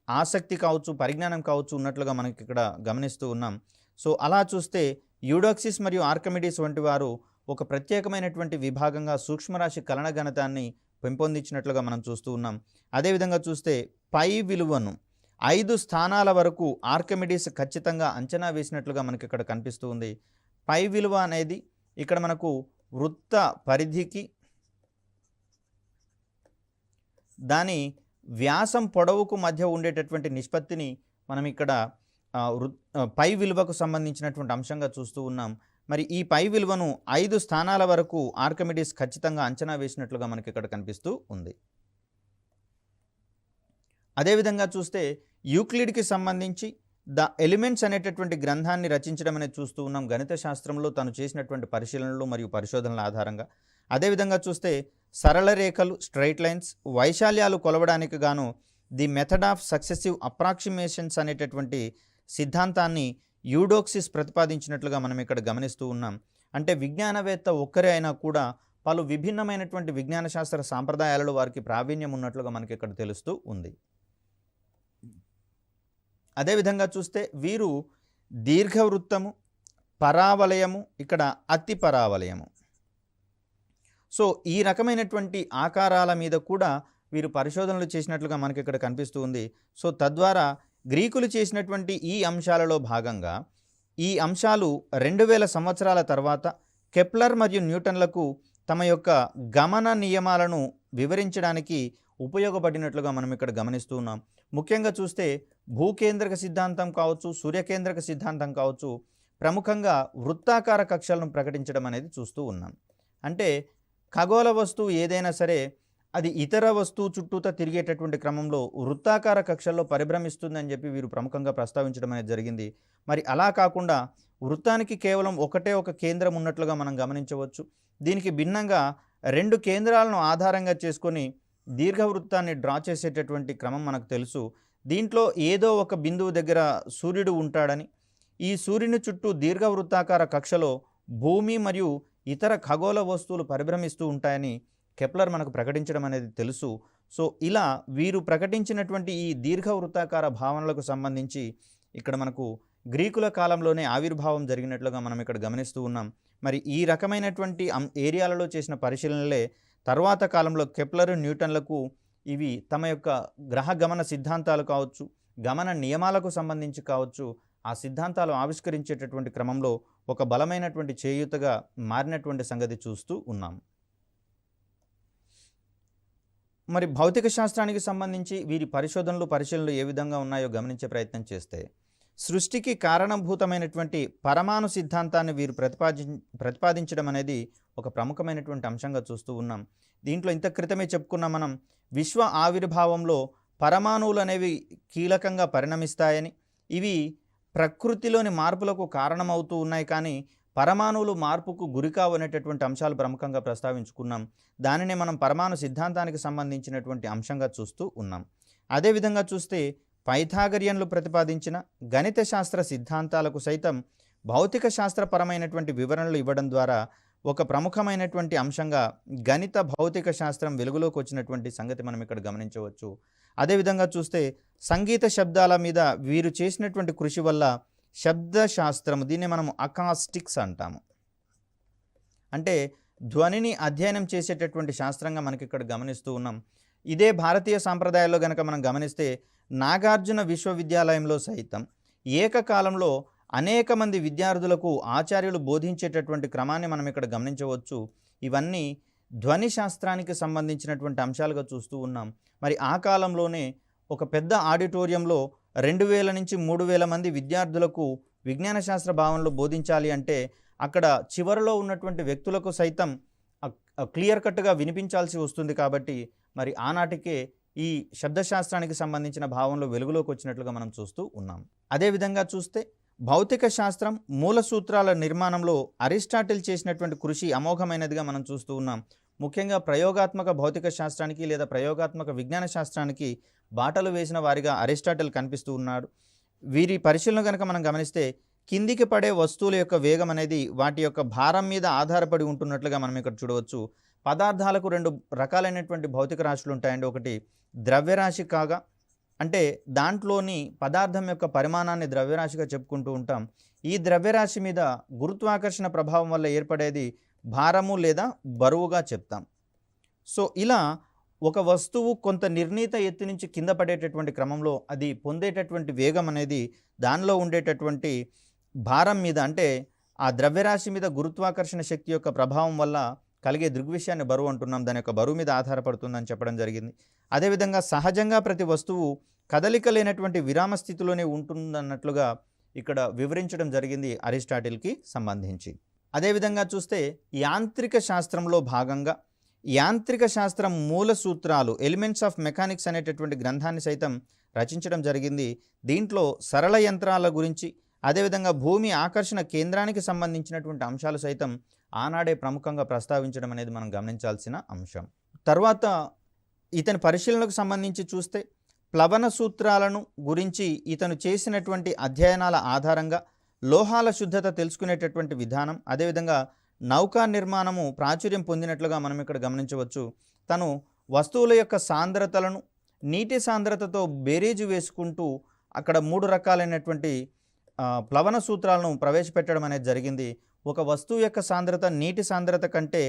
ఆసక్తి కావచ్చు, పరిజ్ఞానం కావచ్చు ఉన్నట్లుగా మనకి ఇక్కడ గమనిస్తూ ఉన్నాం. సో అలా చూస్తే యూడోక్సిస్ మరియు ఆర్కిమిడీస్ వంటి వారు ఒక ప్రత్యేకమైనటువంటి విభాగంగా సూక్ష్మరాశి కలన గణితాన్ని పెంపొందించినట్లుగా మనం చూస్తూ ఉన్నాం. అదేవిధంగా చూస్తే పై విలువను 5 స్థానాల వరకు ఆర్కిమిడీస్ ఖచ్చితంగా అంచనా వేసినట్లుగా మనకి ఇక్కడ కనిపిస్తూ ఉంది. పై విలువ అనేది ఇక్కడ మనకు వృత్త పరిధికి దాని వ్యాసం పొడవుకు మధ్య ఉండేటటువంటి నిష్పత్తిని మనం ఇక్కడ పై విలువకు సంబంధించినటువంటి అంశంగా చూస్తూ ఉన్నాం. మరి ఈ పై విలువను 5 స్థానాల వరకు ఆర్కిమిడీస్ ఖచ్చితంగా అంచనా వేసినట్లుగా మనకి ఇక్కడ కనిపిస్తూ ఉంది. అదేవిధంగా చూస్తే యూక్లిడ్కి సంబంధించి ద ఎలిమెంట్స్ అనేటటువంటి గ్రంథాన్ని రచించడం అనేది చూస్తూ ఉన్నాం గణిత శాస్త్రంలో తను చేసినటువంటి పరిశీలనలు మరియు పరిశోధనల ఆధారంగా. అదేవిధంగా చూస్తే సరళ రేఖలు స్ట్రైట్ లైన్స్ వైశాల్యాలు కొలవడానికి గాను the method of successive approximations అనేటటువంటి సిద్ధాంతాన్ని యూడోక్సిస్ ప్రతిపాదించినట్లుగా మనం ఇక్కడ గమనిస్తూ ఉన్నాం. అంటే విజ్ఞానవేత్త ఒక్కరే అయినా కూడా పలు విభిన్నమైనటువంటి విజ్ఞాన శాస్త్ర సాంప్రదాయాలలో వారికి ప్రావీణ్యం ఉన్నట్లుగా మనకి ఇక్కడ తెలుస్తూ ఉంది. అదేవిధంగా చూస్తే వీరు దీర్ఘవృత్తము, పరావలయము, ఇక్కడ అతి పరావలయము, సో ఈ రకమైనటువంటి ఆకారాల మీద కూడా వీరు పరిశోధనలు చేసినట్లుగా మనకి ఇక్కడ కనిపిస్తూ ఉంది. సో తద్వారా గ్రీకులు చేసినటువంటి ఈ అంశాలలో భాగంగా ఈ అంశాలు 2000 సంవత్సరాల తర్వాత కెప్లర్ మరియు న్యూటన్లకు తమ యొక్క గమన నియమాలను వివరించడానికి ఉపయోగపడినట్లుగా మనం ఇక్కడ గమనిస్తూ ఉన్నాం. ముఖ్యంగా చూస్తే భూకేంద్రక సిద్ధాంతం కావచ్చు, సూర్యకేంద్రక సిద్ధాంతం కావచ్చు, ప్రముఖంగా వృత్తాకార కక్షలను ప్రకటించడం అనేది చూస్తూ ఉన్నాం. అంటే ఖగోళ వస్తువు ఏదైనా సరే అది ఇతర వస్తువు చుట్టూతా తిరిగేటటువంటి క్రమంలో వృత్తాకార కక్షల్లో పరిభ్రమిస్తుందని చెప్పి వీరు ప్రముఖంగా ప్రస్తావించడం అనేది జరిగింది. మరి అలా కాకుండా వృత్తానికి కేవలం ఒకటే ఒక కేంద్రం ఉన్నట్లుగా మనం గమనించవచ్చు. దీనికి భిన్నంగా 2 కేంద్రాలను ఆధారంగా చేసుకొని దీర్ఘవృత్తాన్ని డ్రా చేసేటటువంటి క్రమం మనకు తెలుసు. దీంట్లో ఏదో ఒక బిందువు దగ్గర సూర్యుడు ఉంటాడని, ఈ సూర్యుని చుట్టూ దీర్ఘవృత్తాకార కక్షలో భూమి మరియు ఇతర ఖగోళ వస్తువులు పరిభ్రమిస్తూ ఉంటాయని కెప్లర్ మనకు ప్రకటించడం అనేది తెలుసు. సో ఇలా వీరు ప్రకటించినటువంటి ఈ దీర్ఘవృత్తాకార భావనలకు సంబంధించి ఇక్కడ మనకు గ్రీకుల కాలంలోనే ఆవిర్భావం జరిగినట్లుగా మనం ఇక్కడ గమనిస్తూ ఉన్నాం. మరి ఈ రకమైనటువంటి ఏరియాలలో చేసిన పరిశీలనలే తర్వాత కాలంలో కెప్లర్, న్యూటన్లకు ఇవి తమ యొక్క గ్రహ గమన సిద్ధాంతాలు కావచ్చు, గమన నియమాలకు సంబంధించి కావచ్చు, ఆ సిద్ధాంతాలు ఆవిష్కరించేటటువంటి క్రమంలో ఒక బలమైనటువంటి చేయూతగా మారినటువంటి సంగతి చూస్తూ ఉన్నాం. మరి భౌతిక శాస్త్రానికి సంబంధించి వీరి పరిశోధనలు ఏ విధంగా ఉన్నాయో గమనించే ప్రయత్నం చేస్తే సృష్టికి కారణభూతమైనటువంటి పరమాణు సిద్ధాంతాన్ని వీరు ప్రతిపాదించడం అనేది ఒక ప్రముఖమైనటువంటి అంశంగా చూస్తూ ఉన్నాం. దీంట్లో ఇంత క్రితమే చెప్పుకున్నాం మనం, విశ్వ ఆవిర్భావంలో పరమాణువులు అనేవి కీలకంగా పరిణమిస్తాయని, ఇవి ప్రకృతిలోని మార్పులకు కారణమవుతూ ఉన్నాయి, కానీ పరమాణువులు మార్పుకు గురికావు అనేటటువంటి అంశాలు ప్రముఖంగా ప్రస్తావించుకున్నాం. దానినే మనం పరమాణు సిద్ధాంతానికి సంబంధించినటువంటి అంశంగా చూస్తూ ఉన్నాం. అదేవిధంగా చూస్తే పైథాగరియన్లు ప్రతిపాదించిన గణిత శాస్త్ర సిద్ధాంతాలకు సైతం భౌతిక శాస్త్రపరమైనటువంటి వివరణలు ఇవ్వడం ద్వారా ఒక ప్రముఖమైనటువంటి అంశంగా గణిత భౌతిక శాస్త్రం వెలుగులోకి వచ్చినటువంటి సంగతి మనం ఇక్కడ గమనించవచ్చు. అదేవిధంగా చూస్తే సంగీత శబ్దాల మీద వీరు చేసినటువంటి కృషి వల్ల శబ్దశాస్త్రం, దీన్ని మనము అకాస్టిక్స్ అంటాము, అంటే ధ్వనిని అధ్యయనం చేసేటటువంటి శాస్త్రంగా మనకి ఇక్కడ గమనిస్తూ ఉన్నాం. ఇదే భారతీయ సాంప్రదాయాల్లో కనుక మనం గమనిస్తే నాగార్జున విశ్వవిద్యాలయంలో సైతం ఏకకాలంలో అనేక మంది విద్యార్థులకు ఆచార్యులు బోధించేటటువంటి క్రమాన్ని మనం ఇక్కడ గమనించవచ్చు. ఇవన్నీ ధ్వని శాస్త్రానికి సంబంధించినటువంటి అంశాలుగా చూస్తూ ఉన్నాం. మరి ఆ కాలంలోనే ఒక పెద్ద ఆడిటోరియంలో 2000 నుంచి 3000 మంది విద్యార్థులకు విజ్ఞాన శాస్త్ర భావనలు బోధించాలి అంటే అక్కడ చివరిలో ఉన్నటువంటి వ్యక్తులకు సైతం క్లియర్ కట్గా వినిపించాల్సి వస్తుంది. కాబట్టి మరి ఆనాటికే ఈ శబ్దశాస్త్రానికి సంబంధించిన భావనలు వెలుగులోకి వచ్చినట్లుగా మనం చూస్తూ ఉన్నాం. అదేవిధంగా చూస్తే భౌతిక శాస్త్రం మూల సూత్రాల నిర్మాణంలో అరిస్టాటిల్ చేసినటువంటి కృషి అమోఘమైనదిగా మనం చూస్తూ ఉన్నాం. ముఖ్యంగా ప్రయోగాత్మక భౌతిక శాస్త్రానికి లేదా ప్రయోగాత్మక విజ్ఞాన శాస్త్రానికి బాటలు వేసిన వారిగా అరిస్టాటిల్ కనిపిస్తూ ఉన్నాడు. వీరి పరిశీలన కనుక మనం గమనిస్తే కిందికి పడే వస్తువుల యొక్క వేగం అనేది వాటి యొక్క భారం మీద ఆధారపడి ఉంటున్నట్లుగా మనం ఇక్కడ చూడవచ్చు. పదార్థాలకు రెండు రకాలైనటువంటి భౌతిక రాశులు ఉంటాయండి. ఒకటి ద్రవ్యరాశి కాగా, అంటే దాంట్లోని పదార్థం యొక్క పరిమాణాన్ని ద్రవ్యరాశిగా చెప్పుకుంటూ ఉంటాం. ఈ ద్రవ్యరాశి మీద గురుత్వాకర్షణ ప్రభావం వల్ల ఏర్పడేది భారము లేదా బరువుగా చెప్తాం. సో ఇలా ఒక వస్తువు కొంత నిర్ణీత ఎత్తు నుంచి కింద పడేటటువంటి క్రమంలో అది పొందేటటువంటి వేగం అనేది దానిలో ఉండేటటువంటి భారం మీద, అంటే ఆ ద్రవ్యరాశి మీద గురుత్వాకర్షణ శక్తి యొక్క ప్రభావం వల్ల కలిగే దృగ్విషయాన్ని బరువు అంటున్నాం. దాని యొక్క బరువు మీద ఆధారపడుతుందని చెప్పడం జరిగింది. అదేవిధంగా సహజంగా ప్రతి వస్తువు కదలిక లేనటువంటి విరామ స్థితిలోనే ఉంటుందన్నట్లుగా ఇక్కడ వివరించడం జరిగింది అరిస్టాటిల్కి సంబంధించి. అదేవిధంగా చూస్తే యాంత్రిక శాస్త్రంలో భాగంగా యాంత్రిక శాస్త్రం మూల సూత్రాలు ఎలిమెంట్స్ ఆఫ్ మెకానిక్స్ అనేటటువంటి గ్రంథాన్ని సైతం రచించడం జరిగింది. దీంట్లో సరళ యంత్రాల గురించి, అదేవిధంగా భూమి ఆకర్షణ కేంద్రానికి సంబంధించినటువంటి అంశాలు సైతం ఆనాడే ప్రముఖంగా ప్రస్తావించడం అనేది మనం గమనించాల్సిన అంశం. తర్వాత ఇతని పరిశీలనకు సంబంధించి చూస్తే ప్లవన సూత్రాలను గురించి ఇతను చేసినటువంటి అధ్యయనాల ఆధారంగా లోహాల శుద్ధత తెలుసుకునేటటువంటి విధానం, అదేవిధంగా నౌకా నిర్మాణము ప్రాచుర్యం పొందినట్లుగా మనం ఇక్కడ గమనించవచ్చు. తను వస్తువుల యొక్క సాంద్రతలను నీటి సాంద్రతతో బేరీజు వేసుకుంటూ అక్కడ 3 రకాలైనటువంటి ప్లవన సూత్రాలను ప్రవేశపెట్టడం అనేది జరిగింది. ఒక వస్తువు యొక్క సాంద్రత నీటి సాంద్రత కంటే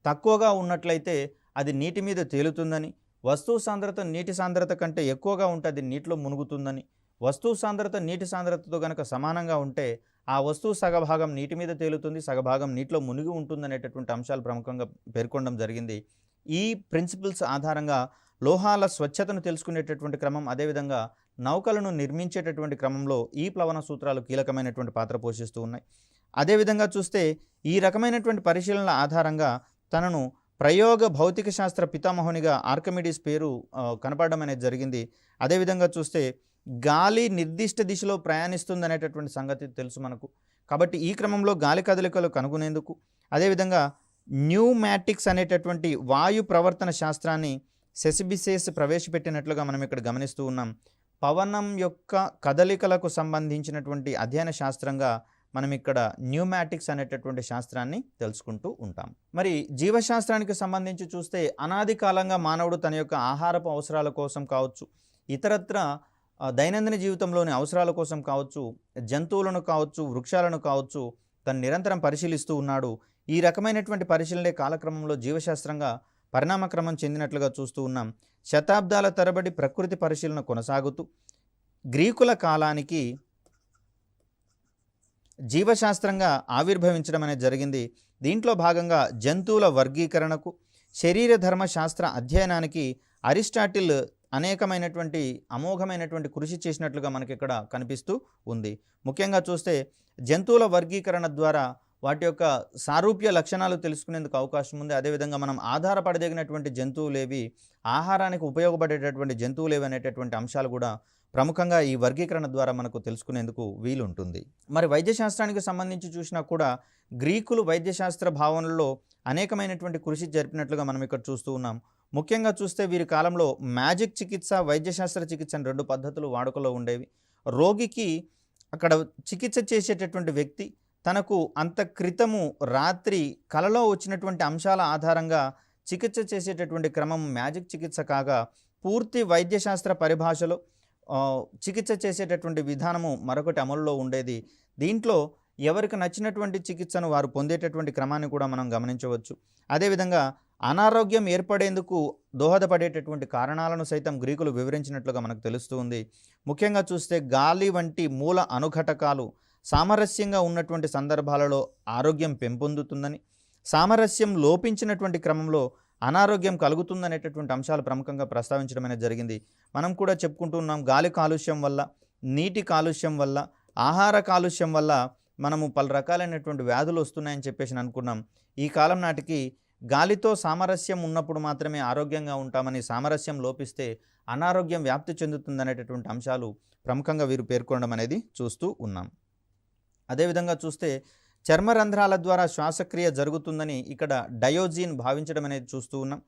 తక్కువగా ఉన్నట్లయితే అది నీటి మీద తేలుతుందని, వస్తువు సాంద్రత నీటి సాంద్రత కంటే ఎక్కువగా ఉంటే అది నీటిలో మునుగుతుందని, వస్తువు సాంద్రత నీటి సాంద్రతతో కనుక సమానంగా ఉంటే ఆ వస్తువు సగభాగం నీటి మీద తేలుతుంది, సగభాగం నీటిలో మునిగి ఉంటుందనేటటువంటి అంశాలు ప్రముఖంగా పేర్కొనడం జరిగింది. ఈ ప్రిన్సిపల్స్ ఆధారంగా లోహాల స్వచ్ఛతను తెలుసుకునేటటువంటి క్రమం, అదేవిధంగా నౌకలను నిర్మించేటటువంటి క్రమంలో ఈ ప్లవన సూత్రాలు కీలకమైనటువంటి పాత్ర పోషిస్తూ ఉన్నాయి. అదేవిధంగా చూస్తే ఈ రకమైనటువంటి పరిశీలనల ఆధారంగా తనను ప్రయోగ భౌతిక శాస్త్ర పితామహునిగా ఆర్కిమిడీస్ పేరు కనపడడం అనేది జరిగింది. అదేవిధంగా చూస్తే గాలి నిర్దిష్ట దిశలో ప్రయాణిస్తుందనేటటువంటి సంగతి తెలుసు మనకు. కాబట్టి ఈ క్రమంలో గాలి కదలికలు కనుగొనేందుకు, అదేవిధంగా న్యూమాటిక్స్ అనేటటువంటి వాయు ప్రవర్తన శాస్త్రాన్ని సెసిబిసేస్ ప్రవేశపెట్టినట్లుగా మనం ఇక్కడ గమనిస్తూ ఉన్నాం. పవనం యొక్క కదలికలకు సంబంధించినటువంటి అధ్యయన శాస్త్రంగా మనం ఇక్కడ న్యూమాటిక్స్ అనేటటువంటి శాస్త్రాన్ని తెలుసుకుంటూ ఉంటాం. మరి జీవశాస్త్రానికి సంబంధించి చూస్తే అనాది కాలంగా మానవుడు తన యొక్క ఆహారపు అవసరాల కోసం కావచ్చు, ఇతరత్ర దైనందిన జీవితంలోని అవసరాల కోసం కావచ్చు, జంతువులను కావచ్చు, వృక్షాలను కావచ్చు, తను నిరంతరం పరిశీలిస్తూ ఉన్నాడు. ఈ రకమైనటువంటి పరిశీలనే కాలక్రమంలో జీవశాస్త్రంగా పరిణామక్రమం చెందినట్లుగా చూస్తూ ఉన్నాం. శతాబ్దాల తరబడి ప్రకృతి పరిశీలన కొనసాగుతూ గ్రీకుల కాలానికి జీవశాస్త్రంగా ఆవిర్భవించడం అనేది జరిగింది. దీంట్లో భాగంగా జంతువుల వర్గీకరణకు, శరీర ధర్మ శాస్త్ర అధ్యయనానికి అరిస్టాటిల్ అనేకమైనటువంటి అమోఘమైనటువంటి కృషి చేసినట్లుగా మనకి ఇక్కడ కనిపిస్తూ ఉంది. ముఖ్యంగా చూస్తే జంతువుల వర్గీకరణ ద్వారా వాటి యొక్క సారూప్య లక్షణాలు తెలుసుకునేందుకు అవకాశం ఉంది. అదేవిధంగా మనం ఆధారపడదగినటువంటి జంతువులేవి, ఆహారానికి ఉపయోగపడేటటువంటి జంతువులేవి అనేటటువంటి అంశాలు కూడా ప్రముఖంగా ఈ వర్గీకరణ ద్వారా మనకు తెలుసుకునేందుకు వీలుంటుంది. మరి వైద్యశాస్త్రానికి సంబంధించి చూసినా కూడా గ్రీకులు వైద్యశాస్త్ర భావనలో అనేకమైనటువంటి కృషి జరిపినట్లుగా మనం ఇక్కడ చూస్తూ ఉన్నాం. ముఖ్యంగా చూస్తే వీరి కాలంలో మ్యాజిక్ చికిత్స, వైద్యశాస్త్ర చికిత్స అని 2 పద్ధతులు వాడుకలో ఉండేవి. రోగికి అక్కడ చికిత్స చేసేటటువంటి వ్యక్తి తనకు అంత క్రితము రాత్రి కలలో వచ్చినటువంటి అంశాల ఆధారంగా చికిత్స చేసేటటువంటి క్రమం మ్యాజిక్ చికిత్స కాగా, పూర్తి వైద్యశాస్త్ర పరిభాషలో చికిత్స చేసేటటువంటి విధానము మరొకటి అమలులో ఉండేది. దీంట్లో ఎవరికి నచ్చినటువంటి చికిత్సను వారు పొందేటటువంటి క్రమాన్ని కూడా మనం గమనించవచ్చు. అదేవిధంగా అనారోగ్యం ఏర్పడేందుకు దోహదపడేటటువంటి కారణాలను సైతం గ్రీకులు వివరించినట్లుగా మనకు తెలుస్తూ ఉంది. ముఖ్యంగా చూస్తే గాలి వంటి మూల అనుఘటకాలు సామరస్యంగా ఉన్నటువంటి సందర్భాలలో ఆరోగ్యం పెంపొందుతుందని, సామరస్యం లోపించినటువంటి క్రమంలో అనారోగ్యం కలుగుతుందనేటటువంటి అంశాలు ప్రముఖంగా ప్రస్తావించడం అనేది జరిగింది. మనం కూడా చెప్పుకుంటూ ఉన్నాం, గాలి కాలుష్యం వల్ల, నీటి కాలుష్యం వల్ల, ఆహార కాలుష్యం వల్ల మనము పలు రకాలైనటువంటి వ్యాధులు వస్తున్నాయని చెప్పేసి అనుకున్నాం. ఈ కాలం నాటికి గాలితో సామరస్యం ఉన్నప్పుడు మాత్రమే ఆరోగ్యంగా ఉంటామని, సామరస్యం లోపిస్తే అనారోగ్యం వ్యాప్తి చెందుతుందనేటటువంటి అంశాలు ప్రముఖంగా వీరు పేర్కొనడం అనేది చూస్తూ ఉన్నాం. అదేవిధంగా చూస్తే చర్మరంధ్రాల ద్వారా శ్వాసక్రియ జరుగుతుందని ఇక్కడ డయోజిన్ భావించడం అనేది చూస్తూ ఉన్నాం.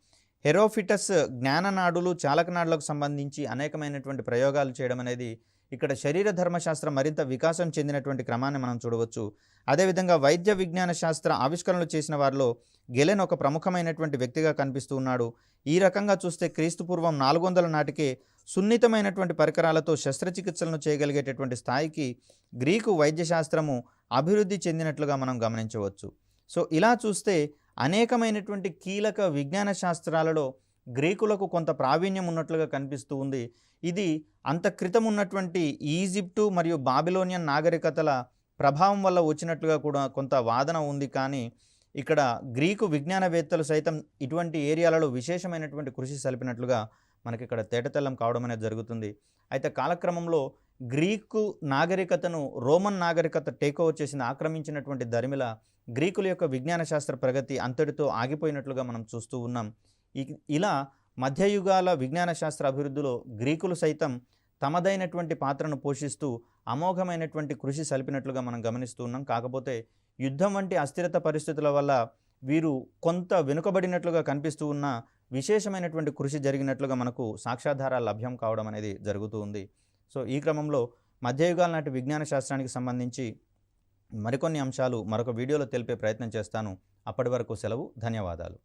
హెరోఫిటస్ జ్ఞాననాడులు, చాలకనాడులకు సంబంధించి అనేకమైనటువంటి ప్రయోగాలు చేయడం అనేది ఇక్కడ శరీర ధర్మశాస్త్రం మరింత వికాసం చెందినటువంటి క్రమాన్ని మనం చూడవచ్చు. అదేవిధంగా వైద్య విజ్ఞాన శాస్త్ర ఆవిష్కరణలు చేసిన వారిలో గెలెన్ ఒక ప్రముఖమైనటువంటి వ్యక్తిగా కనిపిస్తూ ఉన్నాడు. ఈ రకంగా చూస్తే క్రీస్తుపూర్వం 400 నాటికే సున్నితమైనటువంటి పరికరాలతో శస్త్రచికిత్సలను చేయగలిగేటటువంటి స్థాయికి గ్రీకు వైద్యశాస్త్రము అభివృద్ధి చెందినట్లుగా మనం గమనించవచ్చు. సో ఇలా చూస్తే అనేకమైనటువంటి కీలక విజ్ఞాన శాస్త్రాలలో గ్రీకులకు కొంత ప్రావీణ్యం ఉన్నట్లుగా కనిపిస్తూ ఉంది. ఇది అంత క్రితం ఉన్నటువంటి ఈజిప్టు మరియు బాబిలోనియన్ నాగరికతల ప్రభావం వల్ల వచ్చినట్లుగా కూడా కొంత వాదన ఉంది. కానీ ఇక్కడ గ్రీకు విజ్ఞానవేత్తలు సైతం ఇటువంటి ఏరియాలలో విశేషమైనటువంటి కృషి సలిపినట్లుగా మనకి ఇక్కడ తేటతెల్లం కావడం అనేది జరుగుతుంది. అయితే కాలక్రమంలో గ్రీకు నాగరికతను రోమన్ నాగరికత టేకోవర్ చేసిన, ఆక్రమించినటువంటి దరిమిల గ్రీకుల యొక్క విజ్ఞాన శాస్త్ర ప్రగతి అంతటితో ఆగిపోయినట్లుగా మనం చూస్తూ ఉన్నాం. ఇలా మధ్యయుగాల విజ్ఞాన శాస్త్ర అభివృద్ధిలో గ్రీకులు సైతం తమదైనటువంటి పాత్రను పోషిస్తూ అమోఘమైనటువంటి కృషి సలిపినట్లుగా మనం గమనిస్తూ ఉన్నాం. కాకపోతే యుద్ధం వంటి అస్థిరత పరిస్థితుల వల్ల వీరు కొంత వెనుకబడినట్లుగా కనిపిస్తూ ఉన్న విశేషమైనటువంటి కృషి జరిగినట్లుగా మనకు సాక్ష్యాధారాలు లభ్యం కావడం అనేది జరుగుతూ ఉంది. సో ఈ క్రమంలో మధ్యయుగాల నాటి విజ్ఞాన శాస్త్రానికి సంబంధించి మరికొన్ని అంశాలు మరొక వీడియోలో తెలిపే ప్రయత్నం చేస్తాను. అప్పటి వరకు సెలవు. ధన్యవాదాలు.